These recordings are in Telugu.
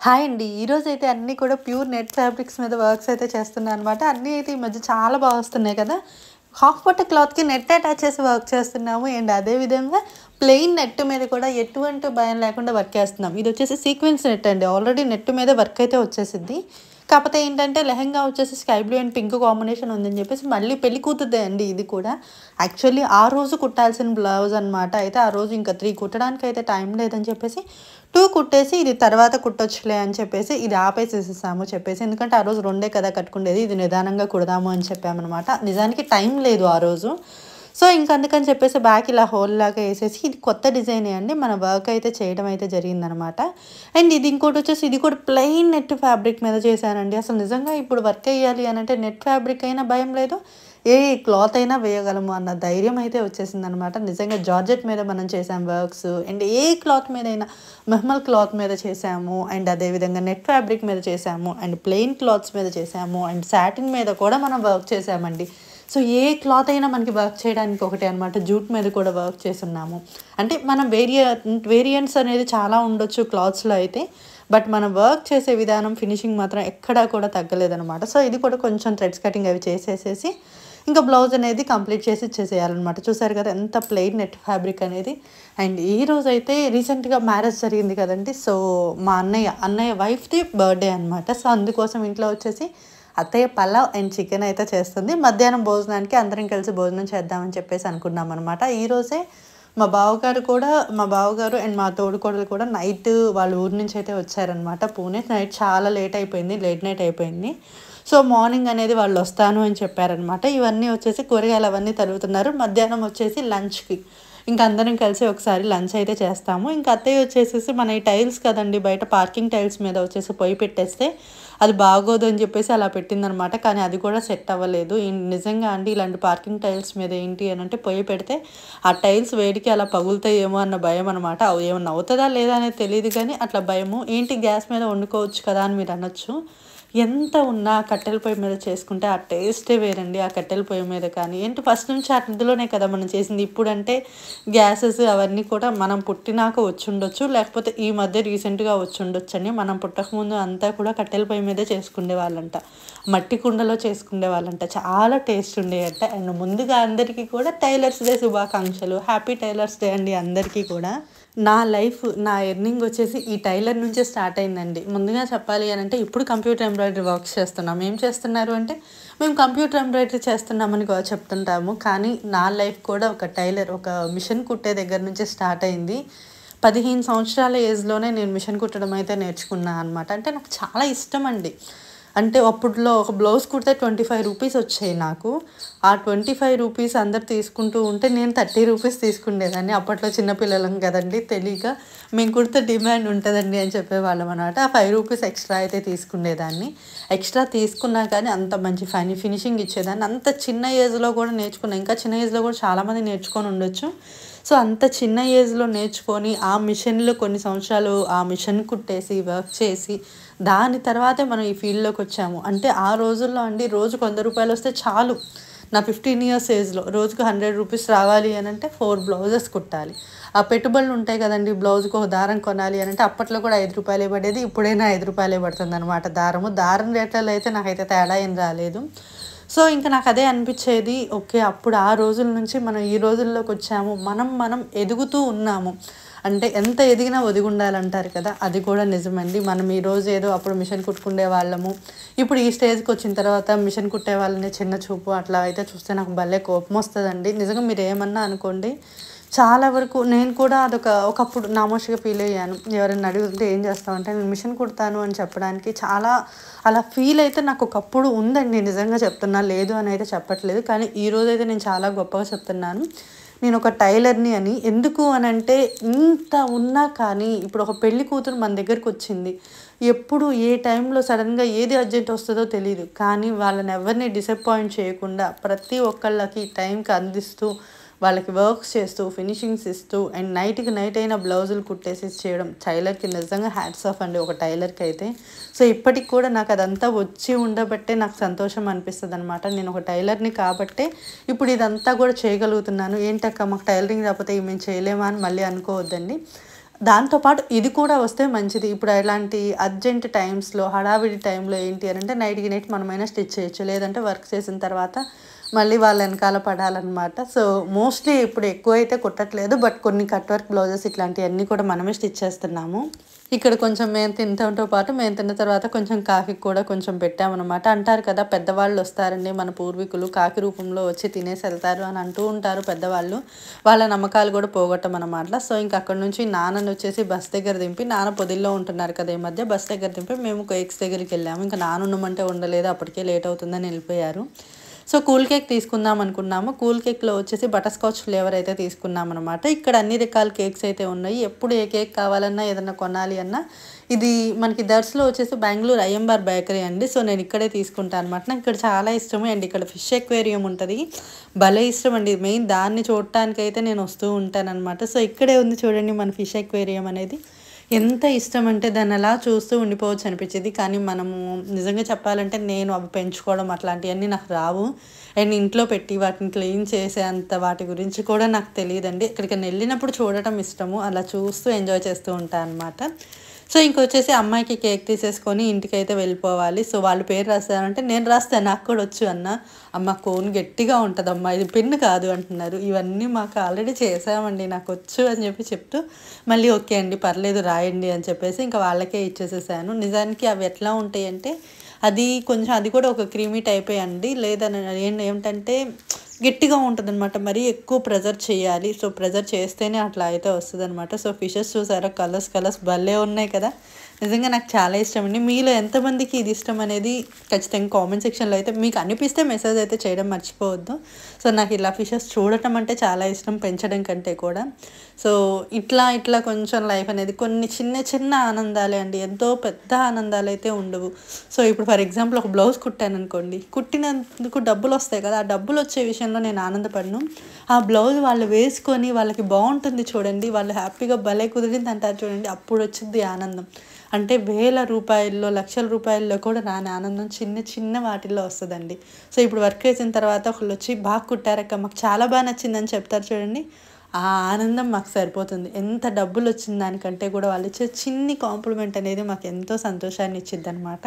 హాయ్ అండి. ఈరోజైతే అన్నీ కూడా ప్యూర్ నెట్ ఫ్యాబ్రిక్స్ మీద వర్క్స్ అయితే చేస్తున్నాననమాట. అన్నీ అయితే ఈ మధ్య చాలా బా వస్తున్నాయి కదా! హాఫ్ పట్టు క్లాత్‌కి నెట్ అటాచ్ చేసి వర్క్ చేస్తున్నాము. అండ్ అదే విధంగా ప్లెయిన్ నెట్ మీద కూడా ఎటువంటి భయం లేకుండా వర్క్ చేస్తున్నాం. ఇదొచ్చేసి సీక్వెన్స్ నెట్ అండి. ఆల్రెడీ నెట్ మీద వర్క్ అయితే వచ్చేసిద్ది. కాపోతే ఏంటంటే లెహెంగా వచ్చేసి sky blue and pink combination ఉందని చెప్పేసి మళ్ళీ పెళ్లి కూతురుదే అండి ఇది కూడా. యాక్చువల్లీ ఆ రోజు కుట్టాల్సిన బ్లౌజ్ అనమాట. అయితే ఆ రోజు ఇంకా 3 కుట్టడానికైతే టైం లేదని చెప్పేసి 2 కుట్టేసి ఇది తర్వాత కుట్టొచ్చులే అని చెప్పేసి ఇది ఆపేసేసేసాము చెప్పేసి. ఎందుకంటే ఆ రోజు 2 కదా కట్టుకుండేది. ఇది నిదానంగా కుడదాము అని చెప్పామనమాట. నిజానికి టైం లేదు ఆ రోజు. సో, ఇంక అందుకని చెప్పేసి బ్యాక్ ఇలా హోల్‌లాగా ఏసేసి ఇది కొత్త డిజైనే అండి. మన వర్క్ అయితే చేయడం అయితే జరిగిందనమాట. అండ్ ఇది ఇంకోటొచ్చేసి ఇది కూడా ప్లెయిన్ నెట్ ఫ్యాబ్రిక్ మీద చేశానండి. అసలు నిజంగా ఇప్పుడు వర్క్ ఎయ్యాలి అనంటే నెట్ ఫ్యాబ్రిక్ అయినా భయం లేదు. ఏ క్లాత్ అయినా వేయగలము అన్న ధైర్యం అయితే వచ్చేసిందనమాట. నిజంగా జార్జెట్ మీద మనం చేసాం వర్క్స్. అండ్ ఏ క్లాత్ మీదైనా మహ్మల్ క్లాత్ మీద చేసాము. అండ్ అదే విధంగా నెట్ ఫ్యాబ్రిక్ మీద చేసాము. అండ్ ప్లెయిన్ క్లాత్స్ మీద చేసాము. అండ్ సాటిన్ మీద కూడా మనం వర్క్ చేసామండి. సో, ఏ క్లాత్ అయినా మనకి వర్క్ చేయడానికి ఒకటే అనమాట. జూట్ మీద కూడా వర్క్ చేసున్నాము. అంటే మనం వేరియంట్స్ అనేది చాలా ఉండొచ్చు క్లాత్స్‌లో అయితే. బట్ మనం వర్క్ చేసే విధానం, ఫినిషింగ్ మాత్రం ఎక్కడా కూడా తగ్గలేదనమాట. సో, ఇది కూడా కొంచెం థ్రెడ్స్ కటింగ్ అవి చేసేసేసి ఇంకా బ్లౌజ్ అనేది కంప్లీట్ చేసి ఇచ్చేసేయాలనమాట. చూసారు కదా ఎంత ప్లెయిన్ నెట్ ఫ్యాబ్రిక్ అనేది. అండ్ ఈరోజైతే రీసెంట్‌గా మ్యారేజ్ జరిగింది కదండీ! సో, మా అన్నయ్య వైఫ్‌ది బర్త్‌డే అనమాట. సో, అందుకోసం ఇంట్లో వచ్చేసి అత్తయ్య పలావ్ అండ్ చికెన్ అయితే చేస్తుంది. మధ్యాహ్నం భోజనానికి అందరం కలిసి భోజనం చేద్దామని చెప్పేసి అనుకున్నామనమాట. ఈరోజే మా బావగారు అండ్ మా తోడికోడలు కూడా నైట్ వాళ్ళ ఊరు నుంచి అయితే వచ్చారనమాట పూణే. నైట్ చాలా లేట్ అయిపోయింది. లేట్ నైట్ అయిపోయింది. సో, మార్నింగ్ అనేది వాళ్ళొస్తాను అని చెప్పారనమాట. ఇవన్నీ వచ్చేసి కూరగాయలు అవన్నీ తరుగుతున్నారు. మధ్యాహ్నం వచ్చేసి లంచ్‌కి ఇంక అందరం కలిసి ఒకసారి లంచ్ అయితే చేస్తాము. ఇంక అత్తయ్య వచ్చేసేసి మన ఈ టైల్స్ కదండీ! బయట పార్కింగ్ టైల్స్ మీద వచ్చేసి పొయ్యి పెట్టేస్తే అది బాగోదు అని చెప్పేసి అలా పెట్టిందనమాట. కానీ అది కూడా సెట్ అవ్వలేదు. నిజంగా అండి ఇలాంటి పార్కింగ్ టైల్స్ మీద ఏంటి అనంటే పొయ్యి పెడితే ఆ టైల్స్ వేడికి అలా పగులుతాయేమో అన్న భయం అనమాట. ఏమన్నా అవుతదా లేదా అనేది తెలీదు కానీ అట్లా భయము. ఏంటి గ్యాస్ మీద వండుకోవచ్చు కదా అని మీరు అనొచ్చు. ఎంత ఉన్నా కట్టెల పొయ్యి మీద చేసుకుంటే ఆ టేస్టే వేరండి. ఆ కట్టెల పొయ్యి మీద కానీ ఏంటి ఫస్ట్ నుంచి అందులోనే కదా మనం చేసింది. ఇప్పుడంటే గ్యాసెస్ అవన్నీ కూడా మనం పుట్టినాక వచ్చుండొచ్చు. లేకపోతే ఈ మధ్య రీసెంట్‌గా వచ్చుండొచ్చండి. మనం పుట్టకముందు అంతా కూడా కట్టెల పొయ్యి మీదే చేసుకునేవాళ్ళంట. మట్టి కుండలో చేసుకునేవాళ్ళంట. చాలా టేస్ట్ ఉండేయంట. అండ్ ముందుగా అందరికీ కూడా టైలర్స్ డే శుభాకాంక్షలు. హ్యాపీ టైలర్స్ డే అండి అందరికీ కూడా. నా ఎర్నింగ్ వచ్చేసి ఈ టైలర్ నుంచే స్టార్ట్ అయిందండి. ముందుగా చెప్పాలి అనంటే ఇప్పుడు కంప్యూటర్ ఎంబ్రాయిడరీ వర్క్స్ చేస్తున్నాం. ఏం చేస్తున్నారు అంటే మేము కంప్యూటర్ ఎంబ్రాయిడరీ చేస్తున్నామని చెప్తుంటాము. కానీ నా లైఫ్ కూడా ఒక మిషన్ కుట్టే దగ్గర నుంచే స్టార్ట్ అయింది. 15 సంవత్సరాల ఏజ్‌లోనే నేను మిషన్ కుట్టడం అయితే నేర్చుకున్నా అనమాట. అంటే నాకు చాలా ఇష్టమండి. అంటే అప్పట్లో ఒక బ్లౌజ్ కుడితే రూ. 25 వచ్చాయి నాకు. ఆ రూ. 25 అందరూ తీసుకుంటూ ఉంటే నేను రూ. 30 తీసుకునేదాన్ని. అప్పట్లో చిన్న పిల్లలం కదండీ! తెలీక మేము కుడితే డిమాండ్ ఉంటదండి అని చెప్పేవాళ్ళమనమాట. ఆ రూ. 5 ఎక్స్‌ట్రా అయితే తీసుకునేదాన్ని. ఎక్స్‌ట్రా తీసుకున్నా కానీ అంత మంచి ఫినిషింగ్ ఇచ్చేదాన్ని. అంత చిన్న ఏజ్‌లో కూడా నేర్చుకున్నా. ఇంకా చిన్న ఏజ్‌లో కూడా చాలామంది నేర్చుకొని ఉండొచ్చు. సో, అంత చిన్న ఏజ్‌లో నేర్చుకొని ఆ మిషన్‌లో కొన్ని సంవత్సరాలు ఆ మిషన్ కుట్టేసి, వర్క్ చేసి దాని తర్వాతే మనం ఈ ఫీల్డ్‌లోకొచ్చాము. అంటే ఆ రోజుల్లో అండి రోజుకు రూ. 100 వస్తే చాలు. నా 15 ఇయర్స్ ఏజ్‌లో రోజుకు రూ. 100 రావాలి అనంటే 4 బ్లౌజెస్ కుట్టాలి. ఆ పెట్టుబడులు ఉంటాయి కదండీ! బ్లౌజ్‌కి ఒక దారం కొనాలి అనంటే అప్పట్లో కూడా రూ. 5 పడేది. ఇప్పుడైనా రూ. 5 పడుతుందనమాట దారము. దారం రేట్లలో అయితే నాకైతే తేడా ఏం రాలేదు. సో, ఇంక నాకదే అనిపిచ్చేది. ఓకే. అప్పుడు ఆ రోజుల నుంచి మనం ఈ రోజుల్లోకొచ్చాము. మనం ఎదుగుతూ ఉన్నాము. అంటే ఎంత ఎదిగినా ఒదిగుండాలంటారు కదా! అది కూడా నిజమండి. మనం ఈరోజు ఏదో అప్పుడు మిషన్ కుట్టుకునే వాళ్ళము. ఇప్పుడు ఈ స్టేజ్‌కొచ్చిన తర్వాత మిషన్ కుట్టే వాళ్ళని చిన్న చూపు అట్లా అయితే చూస్తే నాకు భలే కోపమొస్తదండి. నిజంగా మీరేమన్నా అనుకోండి. చాలా వరకు నేను కూడా ఒకప్పుడు నామోషీగా ఫీల్ అయ్యాను. ఎవరైనా అడిగితే ఏం చేస్తావంటే నేను మిషన్ కుడతాను అని చెప్పడానికి చాలా అలా ఫీల్ అయితే నాకు ఒకప్పుడు ఉందండి. నిజంగా చెప్తున్నా. లేదు అని అయితే చెప్పట్లేదు. కానీ ఈరోజైతే నేను చాలా గొప్పగా చెప్తున్నాను. నేను ఒక టైలర్‌ని అని. ఎందుకు అనంటే ఇంత ఉన్నా కానీ ఇప్పుడు ఒక పెళ్లి కూతురు మన దగ్గరకొచ్చింది. ఎప్పుడు ఏ టైంలో సడెన్‌గా ఏది అర్జెంట్ వస్తదో తెలీదు. కానీ వాళ్ళని ఎవరిని డిసప్పాయింట్ చేయకుండా ప్రతి ఒక్కళ్ళకి టైంకి అందిస్తూ వాళ్ళకి వర్క్స్ చేస్తూ, ఫినిషింగ్స్ ఇస్తూ అండ్ నైట్‌కి నైట్ అయినా బ్లౌజులు కుట్టేసి చేయడం టైలర్‌కి నిజంగా హ్యాట్స్ ఆఫ్ అండి ఒక టైలర్‌కైతే. సో, ఇప్పటికి కూడా నాకదంతా వచ్చి ఉండబట్టే నాకు సంతోషం అనిపిస్తదనమాట. నేను ఒక టైలర్‌ని కాబట్టే ఇప్పుడు ఇదంతా కూడా చేయగలుగుతున్నాను. ఏంటక్క మాకు టైలరింగ్ రాకపోతే ఇవి మేము చేయలేమా అని మళ్ళీ అనుకోవద్దండి. దాంతోపాటు ఇది కూడా వస్తే మంచిది. ఇప్పుడు ఎలాంటి అర్జెంట్ టైమ్స్‌లో, హడావిడి టైంలో ఏంటి అనంటే నైట్‌కి నైట్ మనమైనా స్టిచ్ చేయొచ్చు. లేదంటే వర్క్ చేసిన తర్వాత మళ్ళీ వాళ్ళ ఎనకాల పడాలనమాట. సో, మోస్ట్‌లీ ఇప్పుడు ఎక్కువైతే కుట్టట్లేదు. బట్ కొన్ని కట్ వర్క్ బ్లౌజెస్ ఇట్లాంటియన్నీ కూడా మనమే స్టిచ్ చేస్తున్నాము. ఇక్కడ కొంచెం మేము తినటంతో పాటు మేము తిన్న తర్వాత కొంచెం కాకికి కూడా కొంచెం పెట్టామనమాట. అంటారు కదా పెద్దవాళ్ళొస్తారండి మన పూర్వీకులు కాకి రూపంలో వచ్చి తినేసి వెళ్తారు అని అంటూ ఉంటారు పెద్దవాళ్ళు. వాళ్ళ నమ్మకాలు కూడా పోగొట్టమనమాట. సో, ఇంక అక్కడి నుంచి నాన్నని వచ్చేసి బస్ దగ్గర దింపి నాన్న పొదిల్లో ఉంటున్నారు కదా ఈ మధ్య, బస్ దగ్గర దింపి మేము కేక్స్ దగ్గరికెళ్ళాము. ఇంక నాన్న ఉండమంటే ఉండలేదు. అప్పటికే లేట్ అవుతుందని వెళ్ళిపోయారు. సో, కూల్ కేక్ తీసుకుందాం అనుకున్నాము. కూల్ కేక్‌లో వచ్చేసి బటర్ స్కాచ్ ఫ్లేవర్ అయితే తీసుకున్నామనమాట. ఇక్కడ అన్ని రకాల కేక్స్ అయితే ఉన్నాయి. ఎప్పుడు ఏ కేక్ కావాలన్నా ఏదన్నా కొనాలి అన్నా ఇది మనకి దర్స్‌లో వచ్చేసి బెంగుళూరు అయ్యంబార్ బేకరీ అండి. సో, నేను ఇక్కడే తీసుకుంటా అనమాట. నాకు ఇక్కడ చాలా ఇష్టము. అండ్ ఇక్కడ ఫిష్ అక్వేరియం ఉంటది. భలే ఇష్టమండి. మెయిన్ దాన్ని చూడటానికైతే నేను వస్తూ ఉంటాననమాట. సో, ఇక్కడే ఉంది చూడండి మన ఫిష్ అక్వేరియం అనేది. ఎంత ఇష్టమంటే దాన్ని అలా చూస్తూ ఉండిపోవచ్చు అనిపించేది. కానీ మనము నిజంగా చెప్పాలంటే నేను అవి పెంచుకోవడం అట్లాంటియన్నీ నాకు రావు. అండ్ ఇంట్లో పెట్టి వాటిని క్లీన్ చేసే అంత వాటి గురించి కూడా నాకు తెలీదండి. ఎక్కడికైనా వెళ్ళినప్పుడు చూడటం ఇష్టము. అలా చూస్తూ ఎంజాయ్ చేస్తూ ఉంటా అనమాట. సో, ఇంకొచ్చేసి అమ్మాయికి కేక్ తీసేసుకొని ఇంటికైతే వెళ్ళిపోవాలి. సో, వాళ్ళు పేరు రాస్తారంటే నేను రాస్తాను నాకు కూడా వచ్చు అన్న. అమ్మ కోన్ గట్టిగా ఉంటదమ్మా ఇది పెన్ను కాదు అంటున్నారు. ఇవన్నీ మాకు ఆల్రెడీ చేసామండి నాకొచ్చు అని చెప్తూ మళ్ళీ ఓకే అండి పర్లేదు రాయండి అని చెప్పేసి ఇంకా వాళ్ళకే ఇచ్చేసేసాను. నిజానికి అవి ఎట్లా ఉంటాయంటే అది కొంచెం అది కూడా ఒక క్రీమీ టైపే అండి. లేదని ఏమిటంటే గట్టిగా ఉంటదనమాట. మరీ ఎక్కువ ప్రెజర్ చేయాలి. సో, ప్రెజర్ చేస్తేనే అట్లా అయితే వస్తదనమాట. సో, ఫిషెస్ చూసారా కలర్స్ భలే ఉన్నాయి కదా! నిజంగా నాకు చాలా ఇష్టమండి. మీలో ఎంతమందికి ఇది ఇష్టం అనేది ఖచ్చితంగా కామెంట్ సెక్షన్‌లో అయితే మీకు అనిపిస్తే మెసేజ్ అయితే చేయడం మర్చిపోవద్దు. సో, నాకు ఇలా ఫిషెస్ చూడటం అంటే చాలా ఇష్టం పెంచడం కంటే కూడా. సో, ఇట్లా కొంచెం లైఫ్ అనేది కొన్ని చిన్న ఆనందాలే అండి. ఎంతో పెద్ద ఆనందాలైతే ఉండవు. సో, ఇప్పుడు ఫర్ ఎగ్జాంపుల్ ఒక బ్లౌజ్ కుట్టాననుకోండి. కుట్టినందుకు డబ్బులొస్తాయి కదా! ఆ డబ్బులొచ్చే విషయంలో నేను ఆనందపడను. ఆ బ్లౌజ్ వాళ్ళు వేసుకొని వాళ్ళకి బావుంటుంది చూడండి. వాళ్ళు హ్యాపీగా భలే కుదిరింది అంటారు చూడండి. అప్పుడొచ్చిద్ది ఆనందం. అంటే వేల రూపాయల్లో, లక్షల రూపాయల్లో కూడా రాని ఆనందం చిన్న వాటిల్లో వస్తదండి. సో, ఇప్పుడు వర్క్ చేసిన తర్వాత ఒకళ్ళొచ్చి బాగా కుట్టారక్క మాకు చాలా బాగా నచ్చిందని చెప్తారు చూడండి. ఆ ఆనందం మాకు సరిపోతుంది. ఎంత డబ్బులొచ్చిన దానికంటే కూడా వాళ్ళిచ్చే చిన్ని కాంప్లిమెంట్ అనేది మాకు ఎంతో సంతోషాన్ని ఇచ్చిద్దనమాట.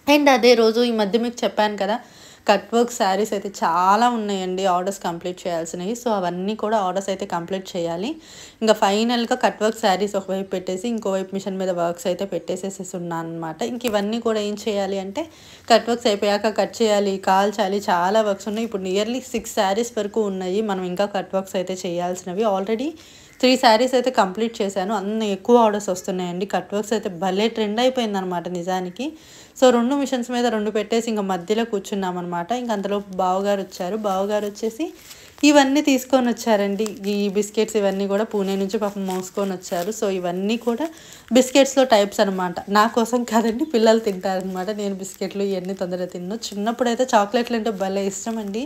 అండ్ అదే రోజు ఈ మధ్య మీకు చెప్పాను కదా! కట్ వర్క్ శారీస్ అయితే చాలా ఉన్నాయండి ఆర్డర్స్ కంప్లీట్ చేయాల్సినవి. సో, అవన్నీ కూడా ఆర్డర్స్ అయితే కంప్లీట్ చేయాలి. ఇంకా ఫైనల్‌గా కట్ వర్క్ శారీస్ ఒకవైపు పెట్టేసి, ఇంకోవైపు మిషన్ మీద వర్క్స్ అయితే పెట్టేసేసేసి ఉన్నాననమాట. ఇంక ఇవన్నీ కూడా ఏం చేయాలి అంటే కట్ వర్క్స్ అయిపోయాక కట్ చేయాలి, కాల్చాలి చాలా వర్క్స్ ఉన్నాయి. ఇప్పుడు నియర్లీ 6 శారీస్ వరకు ఉన్నాయి. మనం ఇంకా కట్ వర్క్స్ అయితే చేయాల్సినవి. ఆల్రెడీ 3 శారీస్ అయితే కంప్లీట్ చేశాను. అన్ని ఎక్కువ ఆర్డర్స్ వస్తున్నాయండి. కట్ వర్క్స్ అయితే భలే ట్రెండ్ అయిపోయిందనమాట నిజానికి. సో, 2 మిషన్స్ మీద 2 పెట్టేసి ఇంక మధ్యలో కూర్చున్నామనమాట. ఇంక అంతలోపు బావగారొచ్చారు. బావగారొచ్చేసి ఇవన్నీ తీసుకొనొచ్చారండి. ఈ బిస్కెట్స్ ఇవన్నీ కూడా పూణే నుంచి పాపం మోసుకొనొచ్చారు. సో, ఇవన్నీ కూడా బిస్కెట్స్‌లో టైప్స్ అనమాట. నా కోసం కాదండి పిల్లలు తింటారనమాట. నేను బిస్కెట్లు ఇయన్నీ తొందరగా తినను. చిన్నప్పుడైతే చాక్లెట్లంటే భలే ఇష్టమండి.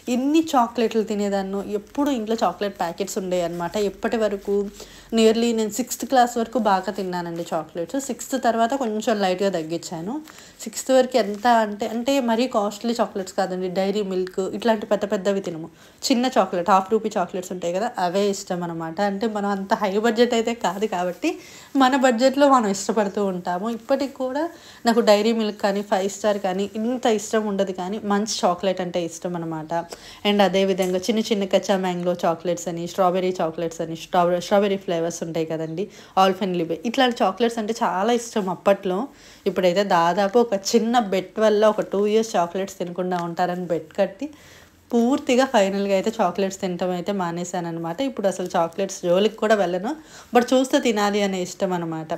ఎన్ని చాక్లెట్లు తినేదాన్నో. ఎప్పుడు ఇంట్లో చాక్లెట్ ప్యాకెట్స్ ఉండేయన్నమాట. ఇప్పటి వరకు నియర్లీ నేను 6th క్లాస్ వరకు బాగా తిన్నానండి చాక్లెట్స్. 6th తర్వాత కొంచెం లైట్‌గా తగ్గించాను. 6th వరకు ఎంత అంటే మరీ కాస్ట్లీ చాక్లెట్స్ కాదండి. డైరీ మిల్క్ ఇట్లాంటి పెద్దవి తినము. చిన్న చాక్లెట్ ₹1/2 చాక్లెట్స్ ఉంటాయి కదా! అవే ఇష్టం అనమాట. అంటే మనం అంత హై బడ్జెట్ అయితే కాదు కాబట్టి మన బడ్జెట్‌లో మనం ఇష్టపడుతూ ఉంటాము. ఇప్పటికి కూడా నాకు డైరీ మిల్క్ కానీ, 5 స్టార్ కానీ ఇంత ఇష్టం ఉండదు కానీ మంచి చాక్లెట్ అంటే ఇష్టం అనమాట. అండ్ అదేవిధంగా చిన్న కచ్చా మ్యాంగో చాక్లెట్స్ అని, స్ట్రాబెర్రీ చాక్లెట్స్ అని, స్ట్రాబెర్రీ ఫ్లేవర్స్ ఉంటాయి కదండీ! ఆల్పెన్‌లీబే ఇట్లాంటి చాక్లెట్స్ అంటే చాలా ఇష్టం అప్పట్లో. ఇప్పుడైతే దాదాపు ఒక చిన్న బెట్ వల్ల ఒక 2 ఇయర్స్ చాక్లెట్స్ తినకుండా ఉంటారని బెట్ కట్టి పూర్తిగా ఫైనల్‌గా అయితే చాక్లెట్స్ తినటం అయితే మానేశాననమాట. ఇప్పుడు అసలు చాక్లెట్స్ జోలికి కూడా వెళ్ళను. బట్ చూస్తే తినాలి అనే ఇష్టం అనమాట.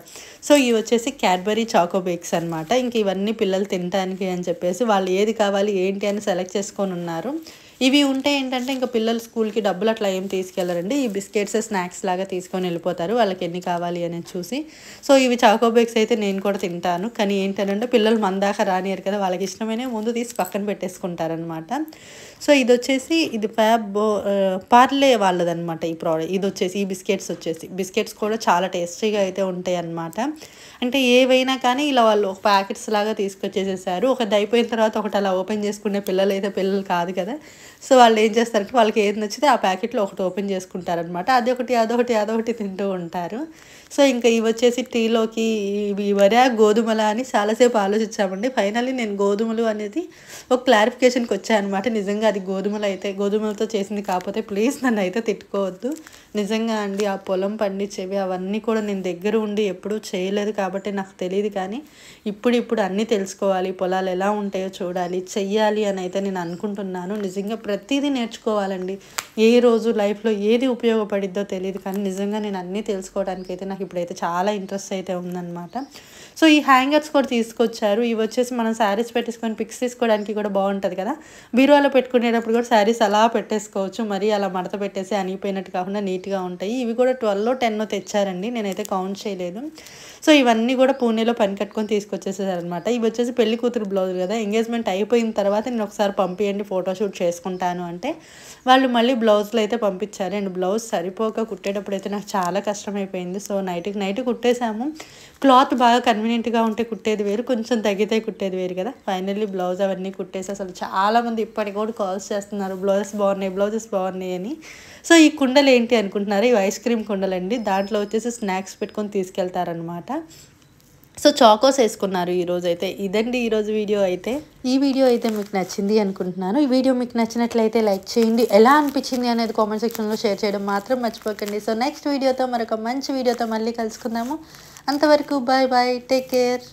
సో, ఇవి వచ్చేసి క్యాడ్బరీ చాకో బేక్స్ అనమాట. ఇంక ఇవన్నీ పిల్లలు తినటానికి అని చెప్పేసి వాళ్ళు ఏది కావాలి ఏంటి అని సెలెక్ట్ చేసుకొనున్నారు. ఇవి ఉంటే ఏంటంటే ఇంక పిల్లలు స్కూల్‌కి డబ్బులు అట్లా ఏం తీసుకెళ్లరండి. ఈ బిస్కెట్స్, స్నాక్స్ లాగా తీసుకొని వెళ్ళిపోతారు. వాళ్ళకి ఎన్ని కావాలి అనేది చూసి. సో, ఇవి చాకో బేక్స్ అయితే నేను కూడా తింటాను. కానీ ఏంటనంటే పిల్లలు మన దాకా రానియరు కదా! వాళ్ళకి ఇష్టమైనవి ముందు తీసి పక్కన పెట్టేసుకుంటారనమాట. సో ఇదొచ్చేసి ఇది పార్లే వాళ్ళదనమాట ఈ ప్రోడక్ట్. ఇదొచ్చేసి ఈ బిస్కెట్స్ కూడా చాలా టేస్టీగా అయితే ఉంటాయి అన్నమాట. అంటే ఏవైనా కానీ ఇలా వాళ్ళు ఒక ప్యాకెట్స్ లాగా తీసుకొచ్చేసేసారు. ఒకటి అయిపోయిన తర్వాత ఒకటి అలా ఓపెన్ చేసుకునే పిల్లలు కాదు కదా. సో వాళ్ళు ఏం చేస్తారంటే వాళ్ళకి ఏది నచ్చితే ఆ ప్యాకెట్లో ఒకటి ఓపెన్ చేసుకుంటారనమాట. అదొకటి తింటూ ఉంటారు. సో ఇంకా ఇవి వచ్చేసి టీలోకి ఇవి వరా గోధుమలా అని చాలాసేపు ఆలోచించామండి. ఫైనల్లీ నేను గోధుమలు అనేది ఒక క్లారిఫికేషన్కి వచ్చాయన్నమాట. నిజంగా అది గోధుమలతో చేసింది కాకపోతే ప్లీజ్ నన్ను అయితే తిట్టుకోవద్దు. నిజంగా అండి ఆ పొలం పండించేవి అవన్నీ కూడా నేను దగ్గర ఉండి ఎప్పుడూ చేయలేదు కాబట్టి నాకు తెలియదు. కానీ ఇప్పుడు అన్నీ తెలుసుకోవాలి, పొలాలు ఎలా ఉంటాయో చూడాలి, చెయ్యాలి అని అయితే నేను అనుకుంటున్నాను. నిజంగా ప్రతిదీ నేర్చుకోవాలండి. ఏ రోజు లైఫ్లో ఏది ఉపయోగపడిద్దో తెలియదు, కానీ నిజంగా నేను అన్నీ తెలుసుకోవడానికి అయితే నాకు ఇప్పుడైతే చాలా ఇంట్రెస్ట్ అయితే ఉందన్నమాట. సో ఈ హ్యాంగర్స్ కూడా తీసుకొచ్చారు. ఇవి వచ్చేసి మనం శారీస్ పెట్టేసుకొని పిక్స్ తీసుకోవడానికి కూడా బాగుంటుంది కదా. బీరువాలో పెట్టుకునేటప్పుడు కూడా శారీస్ అలా పెట్టేసుకోవచ్చు. మరీ అలా మడత పెట్టేసి అనిగిపోయినట్టు కాకుండా నీట్గా ఉంటాయి. ఇవి కూడా 12-10 తెచ్చారండి, నేనైతే కౌంట్ చేయలేదు. సో ఇవన్నీ కూడా పూణేలో పని కట్టుకొని తీసుకొచ్చేసారనమాట. ఇవి వచ్చేసి పెళ్లి కూతురు బ్లౌజ్ కదా. ఎంగేజ్మెంట్ అయిపోయిన తర్వాత నేను ఒకసారి పంపించండి ఫోటోషూట్ చేసుకుంటాను అంటే వాళ్ళు మళ్ళీ బ్లౌజ్లు అయితే పంపించారు. అండ్ బ్లౌజ్ సరిపోక కుట్టేటప్పుడు అయితే నాకు చాలా కష్టమైపోయింది. So night కుట్టేసాము. క్లాత్ బాగా కన్వీనియంట్గా ఉంటే కుట్టేది వేరు, కొంచెం తగ్గితే కుట్టేది వేరు కదా. ఫైనల్లీ బ్లౌజ్ అవన్నీ కుట్టేసి అసలు చాలామంది ఇప్పటికి కూడా కాల్స్ చేస్తున్నారు బ్లౌజెస్ బాగున్నాయి అని. సో ఈ కుండలు ఏంటి అనుకుంటున్నారు, ఇవి ఐస్ క్రీమ్ కుండలండి. దాంట్లో వచ్చేసి స్నాక్స్ పెట్టుకొని తీసుకెళ్తారనమాట. సో చాకోస్ వేసుకున్నారు ఈరోజు అయితే. ఇదండి ఈరోజు వీడియో అయితే. ఈ వీడియో అయితే మీకు నచ్చింది అనుకుంటున్నాను. ఈ వీడియో మీకు నచ్చినట్లయితే లైక్ చేయండి. ఎలా అనిపించింది అనేది కామెంట్ సెక్షన్లో షేర్ చేయడం మాత్రం మర్చిపోకండి. సో నెక్స్ట్ వీడియోతో మరొక మంచి వీడియోతో మళ్ళీ కలుసుకుందాము. అంతవరకు బాయ్ టేక్ కేర్.